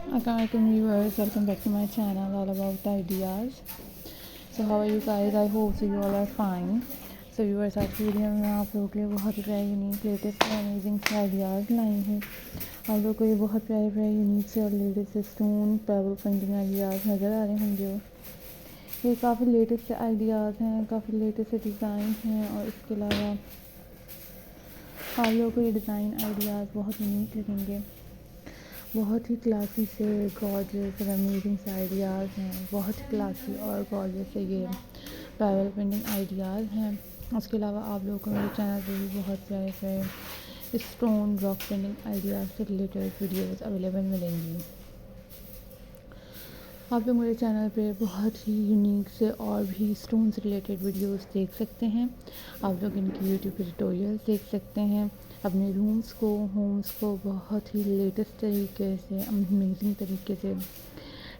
Assalamu-Alaikum viewers, welcome back to my channel all about ideas. So how are you guys? I hope so you all are fine. So viewers, आज की video में मैं आप लोगों के लिए बहुत ही प्यारे यूनिक लेटेस्ट और अमेजिंग से आइडियाज़ लाई हूँ। आप लोगों को ये बहुत प्यारे प्यारे यूनिक से और latest stone payable painting ideas नज़र आ रहे होंगे। ये काफ़ी लेटेस्ट आइडियाज़ हैं, काफ़ी लेटेस्ट डिज़ाइन हैं और इसके अलावा आप लोगों को ये डिज़ाइन आइडियाज़ बहुत यूनिक लगेंगे। बहुत ही क्लासी से गॉर्जियस और अमेजिंग से आइडियाज़ हैं, बहुत ही क्लासी और गॉर्जियस से ये पेबल पेंटिंग आइडियाज़ हैं। उसके अलावा आप लोगों को मेरे चैनल पे भी बहुत प्यारे प्यारे स्टोन रॉक पेंटिंग आइडियाज़ से रिलेटेड वीडियोस अवेलेबल मिलेंगी। आप लोग मेरे चैनल पे बहुत ही यूनिक से और भी स्टोन से रिलेटेड वीडियोस देख सकते हैं। आप लोग इनकी यूट्यूब पे ट्यूटोरियल्स देख सकते हैं, अपने रूम्स को होम्स को बहुत ही लेटेस्ट तरीके से अमेजिंग तरीके से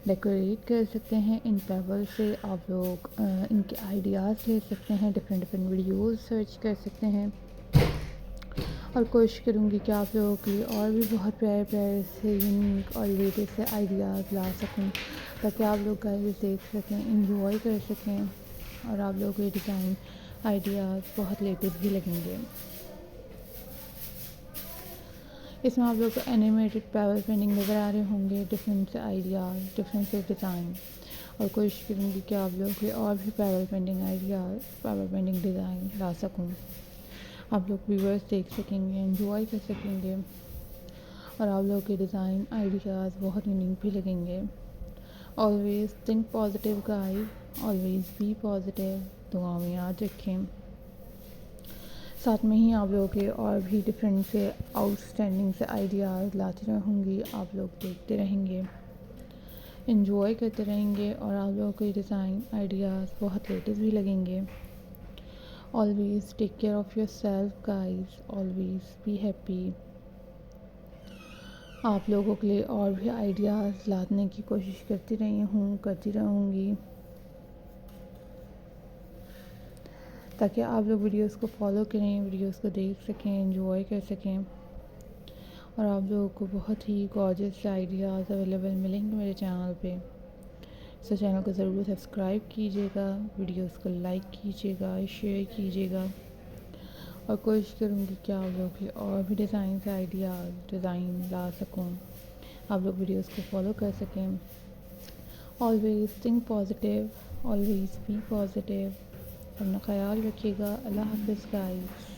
डेकोरेट कर सकते हैं। इन पेबल से आप लोग इनके आइडियाज़ ले सकते हैं, डिफरेंट वीडियोस सर्च कर सकते हैं और कोशिश करूँगी कि आप लोगों के लिए और भी बहुत प्यारे प्यारे से यूनिक और लेटेस्ट से आइडियाज़ ला सकूँ, ताकि आप लोग गाइस देख सकें, इंजॉय कर सकें और आप लोगों को ये डिज़ाइन आइडियाज़ बहुत लेटेस्ट भी लगेंगे। इसमें आप लोग को एनिमेटेड पेबल पेंटिंग नज़र आ रहे होंगे, डिफरेंट से आइडियाज़, डिफरेंट से डिज़ाइन, और कोशिश करूँगी कि आप लोगों के और भी pebble painting ideas, pebble painting design ला सकूँ। आप लोग व्यूअर्स देख सकेंगे, एंजॉय कर सकेंगे और आप लोगों के डिज़ाइन आइडियाज़ बहुत यूनिक भी लगेंगे। Always think positive guys, always B positive, दुआ में याद रखें। साथ में ही आप लोगों के और भी डिफरेंट से आउटस्टैंडिंग से आइडियाज़ लाती रहूँगी, आप लोग देखते रहेंगे, एंजॉय करते रहेंगे और आप लोगों के डिज़ाइन आइडियाज़ बहुत लेटेस्ट भी लगेंगे। Always take care of yourself guys, always be happy. आप लोगों के लिए और भी आइडियाज़ लाने की कोशिश करती रही हूँ, करती रहूँगी, ताकि आप लोग वीडियोस को फॉलो करें, वीडियोस को देख सकें, एंजॉय कर सकें और आप लोगों को बहुत ही गॉर्जियस आइडियाज़ अवेलेबल मिलेंगे मेरे चैनल पे। सो चैनल को ज़रूर सब्सक्राइब कीजिएगा, वीडियोस को लाइक कीजिएगा, शेयर कीजिएगा और कोशिश करूँगी कि आप लोगों के और भी डिज़ाइन से आइडियाज़ डिज़ाइन ला सकूँ, आप लोग वीडियोस को फॉलो कर सकें। Always think positive, always B positive. अपना ख्याल रखिएगा। अल्लाह हाफ़िज़ गाइस।